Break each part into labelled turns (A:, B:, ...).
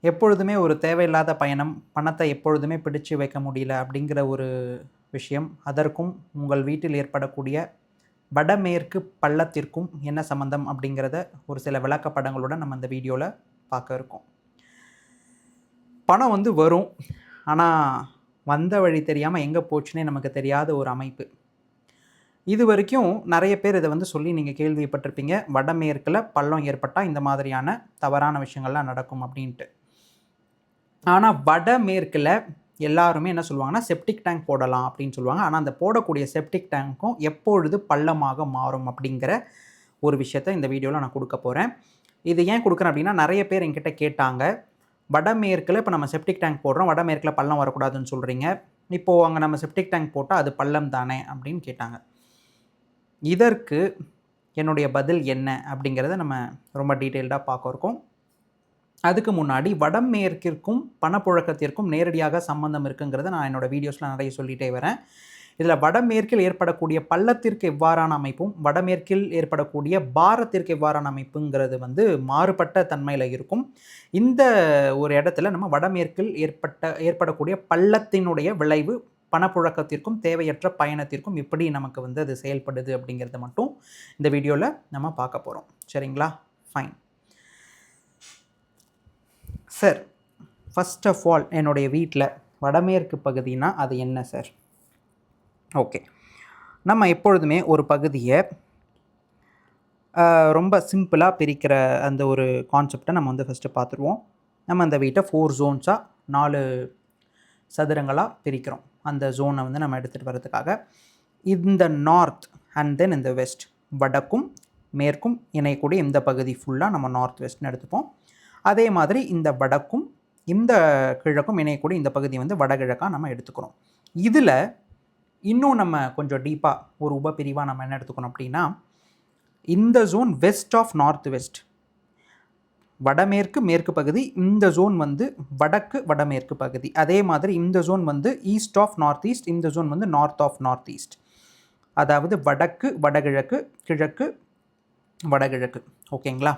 A: எப்பொழுதுமே ஒரு தேவையில்லாத பயணம், பணத்தை எப்பொழுதுமே பிடிச்சு வைக்க முடியல அப்படிங்கிற ஒரு விஷயம். அதற்கும் உங்கள் வீட்டில் ஏற்படக்கூடிய வடமேற்கு பள்ளத்திற்கும் என்ன சம்மந்தம் அப்படிங்கிறத ஒரு சில விளக்கப்படங்களுடன் நம்ம இந்த வீடியோவில் பார்க்க இருக்கோம். பணம் வரும். ஆனால் வந்த வழி தெரியாமல் எங்கே போச்சுன்னே நமக்கு தெரியாத ஒரு அமைப்பு. இது வரைக்கும் நிறைய பேர் இதை சொல்லி நீங்கள் கேள்விப்பட்டிருப்பீங்க. வடமேற்கில் பள்ளம் ஏற்பட்டால் இந்த மாதிரியான தவறான விஷயங்கள்லாம் நடக்கும் அப்படின்ட்டு. ஆனால் வடமேற்கில் எல்லாருமே என்ன சொல்லுவாங்கன்னா செப்டிக் டேங்க் போடலாம் அப்படின்னு சொல்லுவாங்க. ஆனால் அந்த போடக்கூடிய செப்டிக் டேங்க்கும் எப்பொழுது பள்ளமாக மாறும் அப்படிங்கிற ஒரு விஷயத்த இந்த வீடியோவில் நான் கொடுக்க போகிறேன். இது ஏன் கொடுக்குறேன் அப்படின்னா, நிறைய பேர் என்கிட்ட கேட்டாங்க, வடமேற்கில் இப்போ நம்ம செப்டிக் டேங்க் போடுறோம், வடமேற்கில் பள்ளம் வரக்கூடாதுன்னு சொல்கிறீங்க, இப்போது அங்கே நம்ம செப்டிக் டேங்க் போட்டால் அது பள்ளம் தானே அப்படின்னு கேட்டாங்க. இதற்கு என்னுடைய பதில் என்ன அப்படிங்கிறத நம்ம ரொம்ப டீட்டெயில்டாக பார்க்க இருக்கோம். அதுக்கு முன்னாடி வடமேற்கிற்கும் பணப்புழக்கத்திற்கும் நேரடியாக சம்பந்தம் இருக்குங்கிறத நான் என்னோடய வீடியோஸில் நிறைய சொல்லிகிட்டே வரேன். இதில் வடமேற்கில் ஏற்படக்கூடிய பள்ளத்திற்கு எவ்வாறான அமைப்பும், வடமேற்கில் ஏற்படக்கூடிய பாரத்திற்கு எவ்வாறான அமைப்புங்கிறது மாறுபட்ட தன்மையில் இருக்கும். இந்த ஒரு இடத்துல நம்ம வடமேற்கில் ஏற்படக்கூடிய பள்ளத்தினுடைய விளைவு பணப்புழக்கத்திற்கும் தேவையற்ற பயணத்திற்கும் எப்படி நமக்கு அது செயல்படுது அப்படிங்கிறத மட்டும் இந்த வீடியோவில் நம்ம பார்க்க போகிறோம். சரிங்களா? Fine sir. First of all, என்னுடைய வீட்டில் வடமேற்கு பகுதினா அது என்ன சார்? ஓகே, நம்ம எப்பொழுதுமே ஒரு பகுதியை ரொம்ப சிம்பிளாக பிரிக்கிற அந்த ஒரு கான்செப்டை நம்ம ஃபஸ்ட்டு பார்த்துருவோம். நம்ம அந்த வீட்டை 4 ஜோன்ஸாக 4 சதுரங்களாக பிரிக்கிறோம். அந்த ஜோனை நம்ம எடுத்துகிட்டு வர்றதுக்காக இந்த நார்த் அண்ட் தென் இந்த வெஸ்ட், வடக்கும் மேற்கும் இணையக்கூடிய இந்த பகுதி ஃபுல்லாக நம்ம நார்த் வெஸ்ட்னு எடுத்துப்போம். அதே மாதிரி இந்த வடக்கும் இந்த கிழக்கும் இணையக்கூடிய இந்த பகுதி வடகிழக்காக நம்ம எடுத்துக்கிறோம். இதில் இன்னும் நம்ம கொஞ்சம் டீப்பாக ஒரு உபப்பிரிவாக நம்ம என்ன எடுத்துக்கணும் அப்படின்னா, இந்த zone west of north west, வடமேற்கு மேற்கு பகுதி. இந்த ஜோன் வடக்கு வடமேற்கு பகுதி. அதே மாதிரி இந்த zone east of north east, இந்த zone north of north east. அதாவது வடக்கு வடகிழக்கு, கிழக்கு வடகிழக்கு. ஓகேங்களா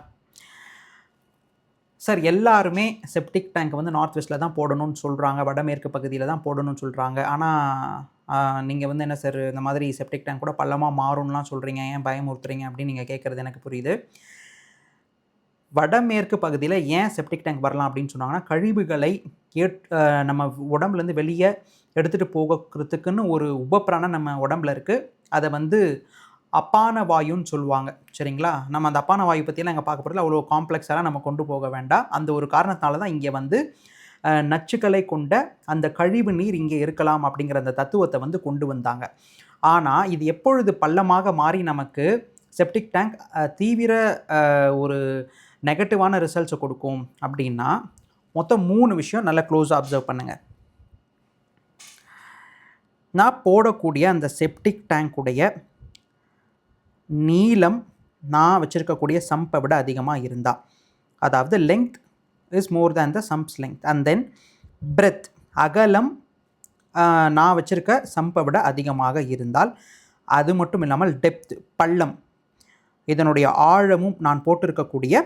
A: சார்? எல்லாருமே செப்டிக் டேங்க் நார்த் வெஸ்ட்டில் தான் போடணும்னு சொல்கிறாங்க, வடமேற்கு பகுதியில் தான் போடணும்னு சொல்கிறாங்க. ஆனால் நீங்கள் என்ன சார் இந்த மாதிரி செப்டிக் டேங்க் கூட பள்ளமாக மாறும்லாம் சொல்கிறீங்க, ஏன் பயமுறுத்துறீங்க அப்படின்னு நீங்கள் கேட்குறது எனக்கு புரியுது. வடமேற்கு பகுதியில் ஏன் செப்டிக் டேங்க் வரலாம் அப்படின்னு சொன்னாங்கன்னா, கழிவுகளை நம்ம உடம்புலேருந்து வெளியே எடுத்துகிட்டு போகிறதுக்குன்னு ஒரு உபப்பிராணம் நம்ம உடம்புல இருக்குது. அதை அப்பான வாயுன்னு சொல்லுவாங்க. சரிங்களா? நம்ம அந்த அப்பான வாயு பற்றியெல்லாம் இங்கே பார்க்க போகிறதுல அவ்வளோ காம்ப்ளெக்ஸாலாம் நம்ம கொண்டு போக வேண்டாம். அந்த ஒரு காரணத்தினால தான் இங்கே நச்சுக்களை கொண்ட அந்த கழிவு நீர் இங்கே இருக்கலாம் அப்படிங்கிற அந்த தத்துவத்தை கொண்டு வந்தாங்க. ஆனால் இது எப்பொழுது பள்ளமாக மாறி நமக்கு செப்டிக் டேங்க் தீவிர ஒரு நெகட்டிவான ரிசல்ட்ஸை கொடுக்கும் அப்படின்னா, மொத்தம் 3 விஷயம் நல்லா க்ளோஸாக அப்சர்வ் பண்ணுங்கள். நான் போடக்கூடிய அந்த செப்டிக் டேங்க்குடைய நீளம் நான் வச்சுருக்கக்கூடிய சம்பை விட அதிகமாக இருந்தால், அதாவது length is more than the sums length, and then breadth அகலம் நான் வச்சுருக்க சம்பை விட அதிகமாக இருந்தால், அது மட்டும் இல்லாமல் டெப்த் பள்ளம், இதனுடைய ஆழமும் நான் போட்டிருக்கக்கூடிய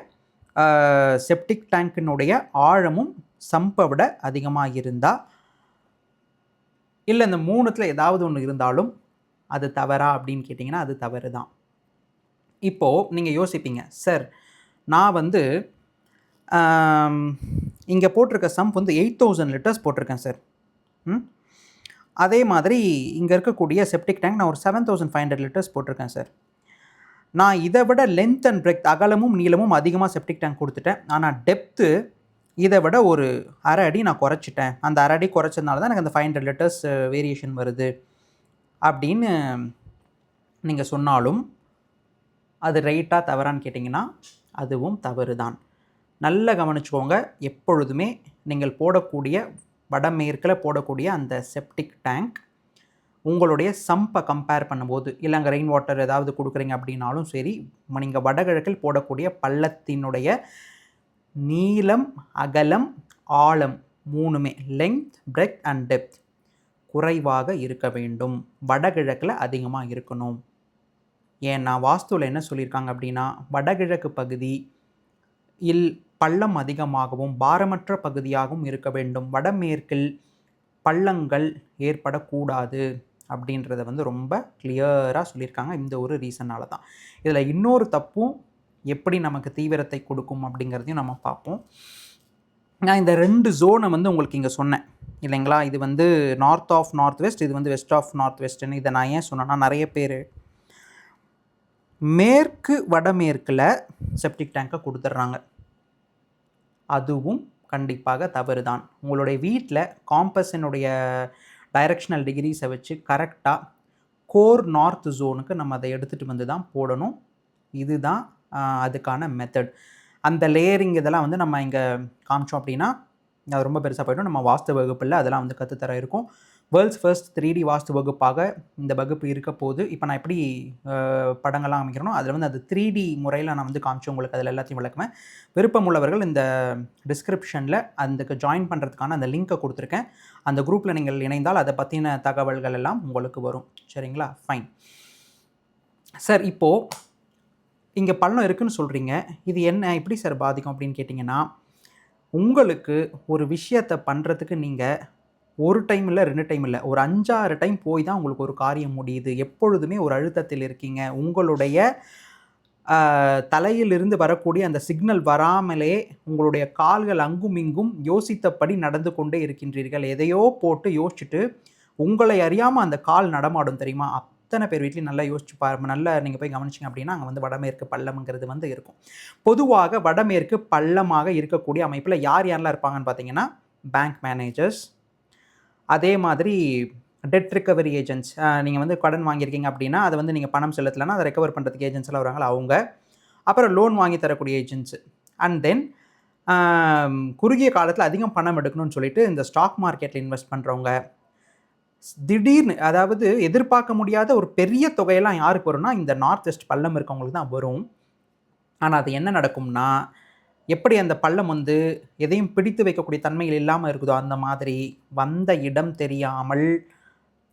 A: செப்டிக் டேங்கினுடைய ஆழமும் சம்பை விட அதிகமாக இருந்தால், இல்லை இந்த 3த்தில் ஏதாவது ஒன்று இருந்தாலும் அது தவறா அப்படின்னு கேட்டிங்கன்னா அது தவறு தான். இப்போது நீங்கள் யோசிப்பீங்க, சார் நான் இங்கே போட்டிருக்க சம்ப் 8000 லிட்டர்ஸ் போட்டிருக்கேன் சார். அதே மாதிரி இங்கே இருக்கக்கூடிய செப்டிக் டேங்க் நான் ஒரு 7500 லிட்டர்ஸ் போட்டிருக்கேன் சார். நான் இதை விட லென்த் அண்ட் பிரெத் அகலமும் நீளமும் அதிகமாக செப்டிக் டேங்க் கொடுத்துட்டேன். ஆனால் டெப்த்து இதை விட ஒரு அரை அடி நான் குறைச்சிட்டேன். அந்த அரை அடி குறைச்சதுனால தான் எனக்கு அந்த 500 லிட்டர்ஸ் வேரியேஷன் வருது அப்படின்னு நீங்கள் சொன்னாலும் அது ரைட்டாக தவறான்னு கேட்டிங்கன்னா அதுவும் தவறு தான். நல்லா கவனிச்சுக்கோங்க. எப்பொழுதுமே நீங்கள் போடக்கூடிய வடமேற்கில் போடக்கூடிய அந்த செப்டிக் டேங்க் உங்களுடைய சம்பை கம்பேர் பண்ணும்போது, இல்லை அங்கே ரெயின் வாட்டர் ஏதாவது கொடுக்குறீங்க அப்படின்னாலும் சரி, நீங்கள் வடகிழக்கில் போடக்கூடிய பள்ளத்தினுடைய நீளம் அகலம் ஆழம் 3மே லெங்த் பிரெத் அண்ட் டெப்த் குறைவாக இருக்க வேண்டும். வடகிழக்கில் அதிகமாக இருக்கணும். ஏன்னா வாஸ்துவில் என்ன சொல்லியிருக்காங்க அப்படின்னா, வடகிழக்கு பகுதி பள்ளம் அதிகமாகவும் பாரமற்ற பகுதியாகவும் இருக்க வேண்டும். வடமேற்கில் பள்ளங்கள் ஏற்படக்கூடாது அப்படின்றத வந்து ரொம்ப கிளியராக சொல்லியிருக்காங்க. இந்த ஒரு ரீசனால தான். இதில் இன்னொரு தப்பும் எப்படி நமக்கு தீவிரத்தை கொடுக்கும் அப்படிங்கிறதையும் நம்ம பார்ப்போம். நான் இந்த 2 ஜோனை வந்து உங்களுக்கு இங்கே சொன்னேன் இல்லைங்களா? இது வந்து நார்த் ஆஃப் நார்த் வெஸ்ட், இது வந்து வெஸ்ட் ஆஃப் நார்த் வெஸ்ட்டுன்னு. இதை நான் ஏன் சொன்னேன்னா, நிறைய பேர் மேற்கு வடமேற்கில் செப்டிக் டேங்கை கொடுத்துட்றாங்க. அதுவும் கண்டிப்பாக தவறு தான். உங்களுடைய வீட்டில் காம்பஸினுடைய டைரக்ஷனல் டிகிரிஸை வச்சு கரெக்டாக கோர் நார்த் ஜோனுக்கு நம்ம அதை எடுத்துகிட்டு வந்து தான் போடணும். இதுதான் அதுக்கான மெத்தட். அந்த லேயரிங் இதெல்லாம் வந்து நம்ம இங்கே காமிச்சோம் அப்படின்னா அது ரொம்ப பெருசாக போய்டும். நம்ம வாஸ்து வகுப்பில் அதெல்லாம் வந்து கற்றுத்தர இருக்கும். வேர்ல்ட்ஸ் ஃபர்ஸ்ட் 3D வாஸ்து வகுப்பாக இந்த வகுப்பு இருக்க போது. இப்போ நான் எப்படி படங்கள்லாம் அமைக்கிறனோ அதில் வந்து அது 3D முறையில் நான் வந்து காமிச்சு உங்களுக்கு அதில் எல்லாத்தையும் விளக்குவேன். விருப்பம் உள்ளவர்கள் இந்த டிஸ்கிரிப்ஷனில் அதுக்கு ஜாயின் பண்ணுறதுக்கான அந்த லிங்க்கை கொடுத்துருக்கேன். அந்த குரூப்பில் நீங்கள் இணைந்தால் அதை பற்றின தகவல்கள் எல்லாம் உங்களுக்கு வரும். சரிங்களா? Fine sir. இப்போது இங்கே பள்ளம் இருக்குதுன்னு சொல்கிறீங்க, இது என்ன எப்படி சார் பாதிக்கும் அப்படின்னு கேட்டிங்கன்னா, உங்களுக்கு ஒரு விஷயத்தை பண்ணுறதுக்கு நீங்கள் ஒரு டைம் இல்லை 2 டைம் இல்லை, ஒரு 5-6 டைம் போய் தான் உங்களுக்கு ஒரு காரியம் முடியுது. எப்பொழுதுமே ஒரு அழுத்தத்தில் இருக்கீங்க. உங்களுடைய தலையிலிருந்து வரக்கூடிய அந்த சிக்னல் வராமலே உங்களுடைய கால்கள் அங்கும் இங்கும் யோசித்தபடி நடந்து கொண்டே இருக்கின்றீர்கள். எதையோ போட்டு யோசிச்சுட்டு உங்களை அறியாமல் அந்த கால் நடமாடும் தெரியுமா? அத்தனை பேர் வீட்லையும் நல்லா யோசிச்சு நல்லா நீங்கள் போய் கவனிச்சிங்க அப்படின்னா அங்கே வந்து வடமேற்கு பள்ளம்ங்கிறது வந்து இருக்கும். பொதுவாக வடமேற்கு பள்ளமாக இருக்கக்கூடிய அமைப்பில் யாரெல்லாம் இருப்பாங்கன்னு பார்த்தீங்கன்னா, பேங்க் மேனேஜர்ஸ், அதே மாதிரி டெட் ரிகவரி ஏஜென்ட்ஸ். நீங்கள் வந்து கடன் வாங்கியிருக்கீங்க அப்படின்னா அதை வந்து நீங்கள் பணம் செலுத்தலைன்னா அதை ரெக்கவர் பண்ணுறதுக்கு ஏஜென்ட்ஸ் எல்லாம் வராங்களா அவங்க. அப்புறம் லோன் வாங்கி தரக்கூடிய ஏஜென்ட்ஸு. அண்ட் தென் குறுகிய காலத்தில் அதிகம் பணம் எடுக்கணும்னு சொல்லிட்டு இந்த ஸ்டாக் மார்க்கெட்டில் இன்வெஸ்ட் பண்ணுறவங்க. திடீர்னு அதாவது எதிர்பார்க்க முடியாத ஒரு பெரிய தொகையெல்லாம் யாருக்கு வரும்னா இந்த நார்த் வெஸ்ட் பள்ளம் இருக்கவங்களுக்கு தான் வரும். ஆனால் அது என்ன நடக்கும்னா, எப்படி அந்த பள்ளம் வந்து எதையும் பிடித்து வைக்கக்கூடிய தன்மையில் இல்லாமல் இருக்குதோ அந்த மாதிரி வந்த இடம் தெரியாமல்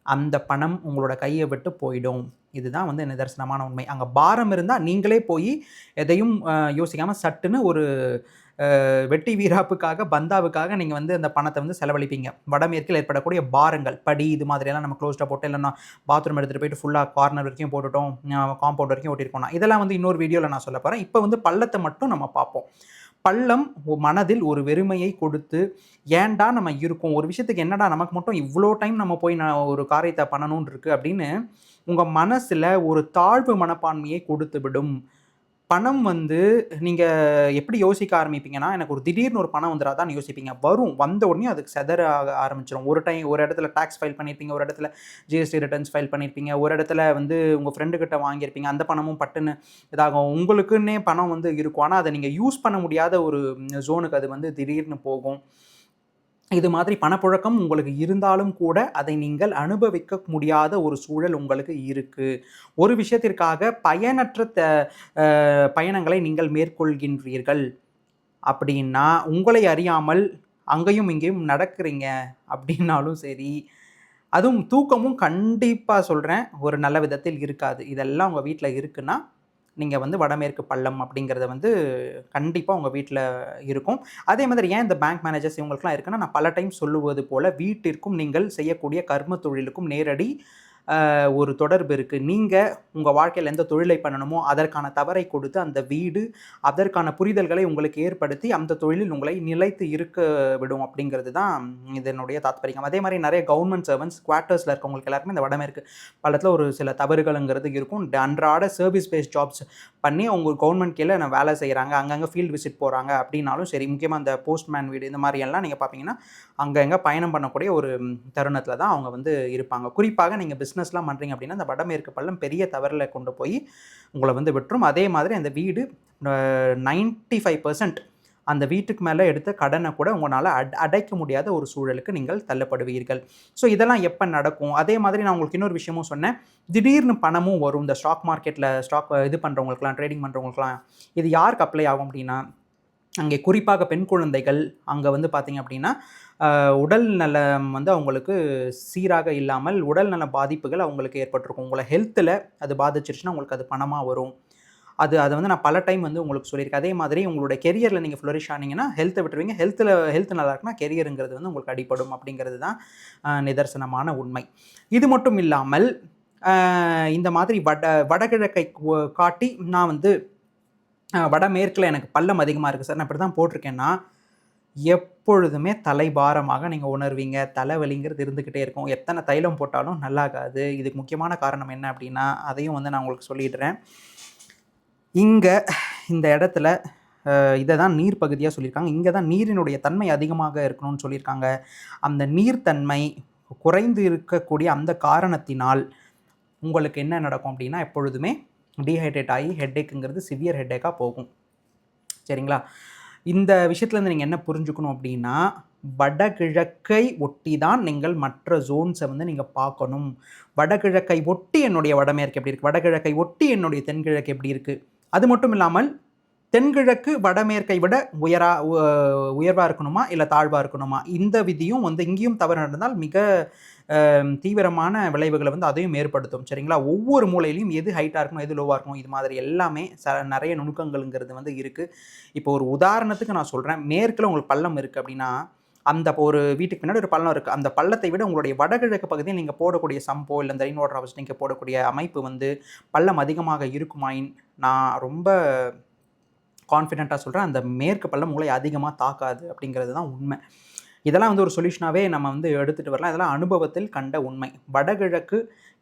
A: அந்த பணம் உங்களோட கையை விட்டு போயிடும். இதுதான் வந்து நிதர்சனமான உண்மை. அங்கே பாரம் இருந்தால் நீங்களே போய் எதையும் யோசிக்காமல் சட்டுன்னு ஒரு வெட்டி வீராப்புக்காக பந்தாவுக்காக நீங்கள் வந்து அந்த பணத்தை வந்து செலவழிப்பீங்க. வடமேற்கில் ஏற்படக்கூடிய பாரங்கள், படி இது மாதிரியெல்லாம் நம்ம க்ளோஸ்டாக போட்டு இல்லைன்னா பாத்ரூம் எடுத்துகிட்டு போயிட்டு ஃபுல்லாக கார்னர் வரைக்கும் போட்டுட்டோம், காம்பவுண்ட் வரைக்கும் ஓட்டிருக்கோம். இதெல்லாம் வந்து இன்னொரு வீடியோவில் நான் சொல்ல போகிறேன். இப்போ வந்து பள்ளத்தை மட்டும் நம்ம பார்ப்போம். பள்ளம் மனதில் ஒரு வெறுமையை கொடுத்து ஏன்டா நம்ம இருக்கோம், ஒரு விஷயத்துக்கு என்னடா நமக்கு மட்டும் இவ்வளோ டைம் நம்ம போய் நான் ஒரு காரியத்தை பண்ணணும்னு இருக்குது அப்படின்னு உங்கள் மனசில் ஒரு தாழ்வு மனப்பான்மையை கொடுத்து விடும். பணம் வந்து நீங்கள் எப்படி யோசிக்க ஆரம்பிப்பீங்கன்னா, எனக்கு ஒரு திடீர்னு ஒரு பணம் வந்துடாதான்னு யோசிப்பீங்க. வரும், வந்த உடனே அதுக்கு செதற ஆரம்பிச்சிடும். ஒரு இடத்துல டேக்ஸ் ஃபைல் பண்ணியிருப்பீங்க, ஒரு இடத்துல ஜிஎஸ்டி ரிட்டர்ன்ஸ் ஃபைல் பண்ணியிருப்பீங்க, ஒரு இடத்துல வந்து உங்கள் ஃப்ரெண்டுக்கிட்ட வாங்கியிருப்பீங்க. அந்த பணமும் பட்டுன்னு இதாகும். உங்களுக்குன்னே பணம் வந்து இருக்கும். ஆனால் அதை நீங்கள் யூஸ் பண்ண முடியாத ஒரு ஜோனுக்கு அது வந்து திடீர்னு போகும். இது மாதிரி பணப்புழக்கம் உங்களுக்கு இருந்தாலும் கூட அதை நீங்கள் அனுபவிக்க முடியாத ஒரு சூழல் உங்களுக்கு இருக்குது. ஒரு விஷயத்திற்காக பயனற்ற பயணங்களை நீங்கள் மேற்கொள்கின்றீர்கள் அப்படின்னா, உங்களை அறியாமல் அங்கேயும் இங்கேயும் நடக்கிறீங்க அப்படின்னாலும் சரி, அதுவும் தூக்கமும் கண்டிப்பாக சொல்கிறேன் ஒரு நல்ல விதத்தில் இருக்காது. இதெல்லாம் உங்கள் வீட்டில் இருக்குன்னா நீங்கள் வந்து வடமேற்கு பள்ளம் அப்படிங்கிறத வந்து கண்டிப்பாக உங்கள் வீட்டில் இருக்கும். அதே மாதிரி ஏன் இந்த பேங்க் மேனேஜர்ஸ் இவங்களுக்குலாம் இருக்குன்னா, நான் பல டைம் சொல்லுவது போல் வீட்டிற்கும் நீங்கள் செய்யக்கூடிய கர்ம தொழிலுக்கும் நேரடி ஒரு தொடர்பு இருக்குது. நீங்கள் உங்கள் வாழ்க்கையில் எந்த தொழிலை பண்ணணுமோ அதற்கான தவறை கொடுத்து அந்த வீடு அதற்கான புரிதல்களை உங்களுக்கு ஏற்படுத்தி அந்த தொழிலில் உங்களை நிலைத்து இருக்க விடும் அப்படிங்கிறது தான் இதனுடைய தாத்பரியம். அதே மாதிரி நிறைய கவர்மெண்ட் சர்வன்ட்ஸ் குவார்ட்டர்ஸில் இருக்கவங்களுக்கு எல்லாருமே இந்த வடமேற்கு பள்ளத்தில் ஒரு சில தவறுகளுங்கிறது இருக்கும். அன்றாட சர்வீஸ் பேஸ்ட் ஜாப்ஸ் பண்ணி அவங்க கவர்மெண்ட் கீழே வேலை செய்கிறாங்க, அங்கங்கே ஃபீல்டு விசிட் போகிறாங்க அப்படின்னாலும் சரி, முக்கியமாக அந்த போஸ்ட்மேன் வீடு இந்த மாதிரி எல்லாம் நீங்கள் பார்த்தீங்கன்னா அங்கங்கே பயணம் பண்ணக்கூடிய ஒரு தருணத்தில் தான் அவங்க வந்து இருப்பாங்க. குறிப்பாக நீங்கள் பிஸ்னஸ்லாம் பண்ணுறீங்க அப்படின்னா அந்த வடமேற்கு பள்ளம் பெரிய தவறில் கொண்டு போய் உங்களை வந்து விட்டுரும். அதே மாதிரி அந்த வீடு 95% அந்த வீட்டுக்கு மேலே எடுத்த கடனை கூட உங்களால் அடைக்க முடியாத ஒரு சூழலுக்கு நீங்கள் தள்ளப்படுவீர்கள். ஸோ இதெல்லாம் எப்போ நடக்கும்? அதே மாதிரி நான் உங்களுக்கு இன்னொரு விஷயமும் சொன்னேன், திடீர்னு பணமும் வரும். இந்த ஸ்டாக் மார்க்கெட்டில் ஸ்டாக் இது பண்ணுறவங்களுக்குலாம், ட்ரேடிங் பண்ணுறவங்களுக்குலாம் இது யாருக்கு அப்ளை ஆகும் அப்படின்னா, அங்கே குறிப்பாக பெண் குழந்தைகள் அங்கே வந்து பார்த்திங்க அப்படின்னா உடல் நலம் வந்து அவங்களுக்கு சீராக இல்லாமல் உடல் நல பாதிப்புகள் அவங்களுக்கு ஏற்பட்டிருக்கும். உங்களை ஹெல்த்தில் அது பாதிச்சிருச்சுன்னா உங்களுக்கு அது பணமாக வரும். அதை வந்து நான் பல டைம் வந்து உங்களுக்கு சொல்லியிருக்கேன். அதே மாதிரி உங்களுடைய கெரியரில் நீங்கள் ஃப்ளரிஷ் ஆனீங்கன்னா ஹெல்த்தை விட்டுருவீங்க. ஹெல்த் நல்லா இருக்குன்னா கெரியருங்கிறது வந்து உங்களுக்கு அடிபடும் அப்படிங்கிறது தான் நிதர்சனமான உண்மை. இது மட்டும் இல்லாமல் இந்த மாதிரி வடகிழக்கை காட்டி நான் வந்து வடமேற்கில் எனக்கு பள்ளம் அதிகமாக இருக்குது சார், நான் இப்படி தான் போட்டிருக்கேன்னா எப்பொழுதுமே தலைபாரமாக நீங்கள் உணர்வீங்க. தலைவலிங்கிறது இருந்துக்கிட்டே இருக்கும். எத்தனை தைலம் போட்டாலும் நல்லாகாது. இதுக்கு முக்கியமான காரணம் என்ன அப்படின்னா, அதையும் வந்து நான் உங்களுக்கு சொல்லிடுறேன். இந்த இடத்துல இதை தான் நீர் பகுதியாக சொல்லியிருக்காங்க. இங்கே தான் நீரினுடைய தன்மை அதிகமாக இருக்கணும்னு சொல்லியிருக்காங்க. அந்த நீர்த்தன்மை குறைந்து இருக்கக்கூடிய அந்த காரணத்தினால் உங்களுக்கு என்ன நடக்கும் அப்படின்னா, எப்பொழுதுமே டீஹைட்ரேட் ஆகி ஹெட்டேக்குங்கிறது சிவியர் ஹெட்டேக்காக போகும். சரிங்களா? இந்த விஷயத்துலேருந்து நீங்கள் என்ன புரிஞ்சுக்கணும் அப்படின்னா, வடகிழக்கை ஒட்டி தான் நீங்கள் மற்ற ஜோன்ஸை வந்து நீங்கள் பார்க்கணும். வடகிழக்கை ஒட்டி என்னுடைய வடமேற்கு எப்படி இருக்குது, வடகிழக்கை ஒட்டி என்னுடைய தென்கிழக்கு எப்படி இருக்குது. அது மட்டும் இல்லாமல் தென்கிழக்கு வடமேற்கை விட உயர்வாக இருக்கணுமா இல்லை தாழ்வாக இருக்கணுமா, இந்த விதியும் வந்து இங்கேயும் தவறு நடந்தால் மிக தீவிரமான விளைவுகளை வந்து அதையும் ஏற்படுத்தும். சரிங்களா? ஒவ்வொரு மூலையிலையும் எது ஹைட்டாக இருக்கணும், எது லோவாக இருக்கணும், இது மாதிரி எல்லாமே நிறைய நுணுக்கங்கள்ங்கிறது வந்து இருக்குது. இப்போ ஒரு உதாரணத்துக்கு நான் சொல்கிறேன். மேற்கில் உங்களுக்கு பள்ளம் இருக்குது அப்படின்னா, அந்த ஒரு வீட்டுக்கு பின்னாடி ஒரு பள்ளம் இருக்குது. அந்த பள்ளத்தை விட உங்களுடைய வடகிழக்கு பகுதியில் நீங்கள் போடக்கூடிய சம்போ இல்லை இந்த ரெயின் வாட்டர் ஹார்வெஸ்டிங் நீங்கள் போடக்கூடிய அமைப்பு வந்து பள்ளம் அதிகமாக இருக்குமாயின், நான் ரொம்ப கான்ஃபிடென்ட்டாக சொல்கிறேன், அந்த மேற்கு பள்ளம் உங்களை அதிகமாக தாக்காது அப்படிங்கிறது தான் உண்மை. இதெல்லாம் வந்து ஒரு சொல்யூஷனாகவே நம்ம வந்து எடுத்துகிட்டு வரலாம். இதெல்லாம் அனுபவத்தில் கண்ட உண்மை. வடகிழக்கு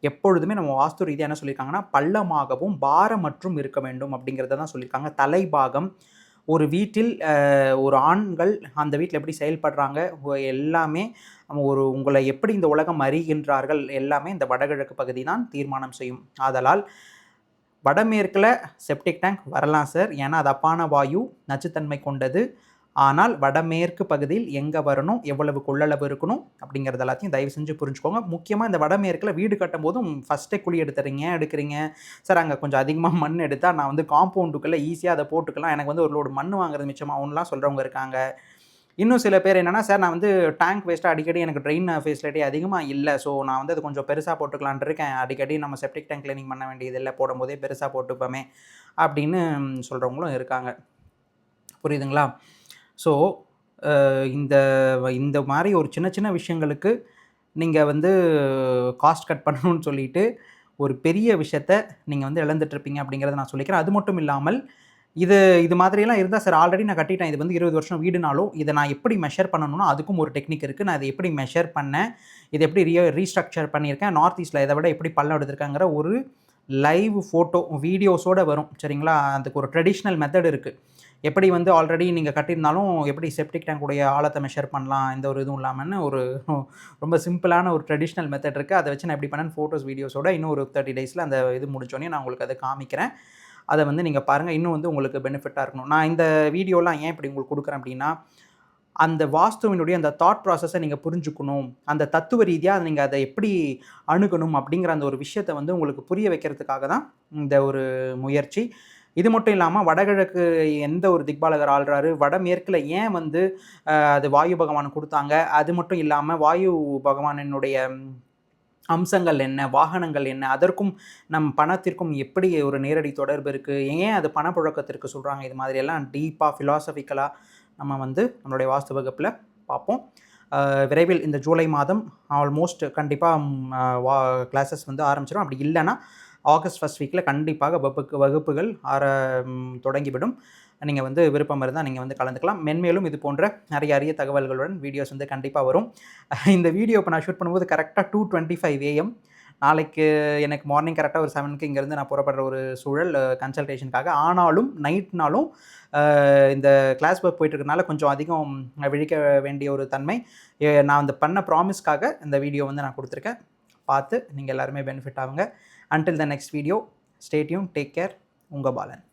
A: எப்பொழுதுமே நம்ம வாஸ்து ரீதியாக என்ன சொல்லியிருக்காங்கன்னா, பள்ளமாகவும் பாரமற்றும் இருக்க வேண்டும் அப்படிங்கிறத தான் சொல்லியிருக்காங்க. தலைபாகம் ஒரு வீட்டில் ஒரு ஆண்கள் அந்த வீட்டில் எப்படி செயல்படுறாங்க எல்லாமே உங்களை எப்படி இந்த உலகம் அறிகின்றார்கள் எல்லாமே இந்த வடகிழக்கு பகுதி தான் தீர்மானம் செய்யும். ஆதலால் வடமேற்கில் செப்டிக் டேங்க் வரலாம் சார், ஏன்னா அது அப்பான வாயு, நச்சுத்தன்மை கொண்டது. ஆனால் வடமேற்கு பகுதியில் எங்கே வரணும், எவ்வளவு கொள்ளளவு இருக்கணும் அப்படிங்கிறது எல்லாத்தையும் தயவு செஞ்சு புரிஞ்சுக்கோங்க. முக்கியமாக இந்த வடமேற்கில் வீடு கட்டும் போதும் ஃபஸ்ட்டே குழி எடுக்கிறீங்க சார், அங்கே கொஞ்சம் அதிகமாக மண் எடுத்தால் நான் வந்து காம்பவுண்டுக்குள்ளே ஈஸியாக அதை போட்டுக்கலாம், எனக்கு வந்து ஒரு லோடு மண் வாங்குறது மிச்சமாகலாம் சொல்கிறவங்க இருக்காங்க. இன்னும் சில பேர் என்னென்னா, சார் நான் வந்து டேங்க் வேஸ்ட்டாக அடிக்கடி எனக்கு ட்ரெயின் ஃபெசிலிட்டி அதிகமாக இல்லை, ஸோ நான் வந்து அது கொஞ்சம் பெருசாக போட்டுக்கலான் இருக்கேன், அடிக்கடி நம்ம செப்டிக் டேங்க் கிளீனிங் பண்ண வேண்டியதில்லை, போடும்போதே பெருசாக போட்டுப்போமே அப்படின்னு சொல்கிறவங்களும் இருக்காங்க. புரியுதுங்களா? ஸோ இந்த மாதிரி ஒரு சின்ன சின்ன விஷயங்களுக்கு நீங்கள் வந்து காஸ்ட் கட் பண்ணணும்னு சொல்லிட்டு ஒரு பெரிய விஷயத்த நீங்கள் வந்து இழந்துட்டுருப்பீங்க அப்படிங்கிறத நான் சொல்லிக்கிறேன். அது மட்டும் இல்லாமல் இது மாதிரியெல்லாம் இருந்தால் சார் ஆல்ரெடி நான் கட்டிட்டேன், இது வந்து 20 வருஷம் வீடுனாலும் இதை நான் எப்படி மெஷர் பண்ணணும்னா அதுக்கும் ஒரு டெக்னிக் இருக்குது. நான் இதை எப்படி மெஷர் பண்ணேன், இதை எப்படி ரீஸ்ட்ரக்சர் பண்ணியிருக்கேன், நார்த் ஈஸ்ட்டில் இதை விட எப்படி பள்ளம் எடுத்திருக்காங்கிற ஒரு லைவ் ஃபோட்டோ வீடியோஸோடு வரும். சரிங்களா? அதுக்கு ஒரு ட்ரெடிஷ்னல் மெத்தட் இருக்குது. எப்படி வந்து ஆல்ரெடி நீங்கள் கட்டியிருந்தாலும் எப்படி செப்டிக் டேங்க் உடைய ஆழத்தை மெஷர் பண்ணலாம், எந்த ஒரு இதுவும் இல்லாமல்னு ஒரு ரொம்ப சிம்பிளான ஒரு ட்ரெடிஷ்னல் மெத்தட் இருக்குது. அதை வச்சு நான் எப்படி பண்ணேன் ஃபோட்டோஸ் வீடியோஸோட இன்னும் ஒரு 30 டேஸில் அந்த இது முடிச்சோடனே நான் உங்களுக்கு அதை காமிக்கிறேன். அதை வந்து நீங்கள் பாருங்கள், இன்னும் வந்து உங்களுக்கு பெனிஃபிட்டாக இருக்கணும். நான் இந்த வீடியோலாம் ஏன் இப்படி உங்களுக்கு கொடுக்குறேன் அப்படின்னா, அந்த வாஸ்துவினுடைய அந்த தாட் ப்ராசஸை நீங்கள் புரிஞ்சுக்கணும், அந்த தத்துவ ரீதியாக நீங்கள் அதை எப்படி அணுகணும் அப்படிங்கிற அந்த ஒரு விஷயத்தை வந்து உங்களுக்கு புரிய வைக்கிறதுக்காக தான் இந்த ஒரு முயற்சி. இது மட்டும் இல்லாமல் வடகிழக்கு எந்த ஒரு திக்பாலகர் ஆள்றாரு, வடமேற்கில் ஏன் வந்து அது வாயு பகவான் கொடுத்தாங்க, அது மட்டும் இல்லாமல் வாயு பகவானினுடைய அம்சங்கள் என்ன, வாகனங்கள் என்ன, அதற்கும் நம் பணத்திற்கும் எப்படி ஒரு நேரடி தொடர்பு இருக்குது, ஏன் அது பணப்புழக்கத்திற்கு சொல்கிறாங்க, இது மாதிரியெல்லாம் டீப்பாக ஃபிலாசபிக்கலாக நம்ம வந்து நம்மளுடைய வாஸ்து வகுப்பில் பார்ப்போம். விரைவில் இந்த ஜூலை மாதம் ஆல்மோஸ்ட் கண்டிப்பாக கிளாஸஸ் வந்து ஆரம்பிச்சிடும். அப்படி இல்லைன்னா ஆகஸ்ட் ஃபர்ஸ்ட் வீக்கில் கண்டிப்பாக வகுப்புகள் தொடங்கிவிடும். நீங்கள் வந்து விருப்பம் இருந்தால் நீங்கள் வந்து கலந்துக்கலாம். மென்மேலும் இது போன்ற நிறைய அரிய தகவல்களுடன் வீடியோஸ் வந்து கண்டிப்பாக வரும். இந்த வீடியோ இப்போ நான் ஷூட் பண்ணும்போது கரெக்டாக 2:25 AM. நாளைக்கு எனக்கு மார்னிங் கரெக்டாக ஒரு 7க்கு இங்கேருந்து நான் புறப்படுற ஒரு சூழல் கன்சல்டேஷனுக்காக. ஆனாலும் நைட்னாலும் இந்த கிளாஸ் ஒர்க் போயிட்டுருக்கனால கொஞ்சம் அதிகம் விழிக்க வேண்டிய ஒரு தன்மை. நான் அந்த பண்ண ப்ராமிஸ்க்காக இந்த வீடியோ வந்து நான் கொடுத்துருக்கேன். பார்த்து நீங்கள் எல்லாருமே பெனிஃபிட் ஆகுங்க. Until the next video, stay tuned, take care, உங்கள் பாலன்.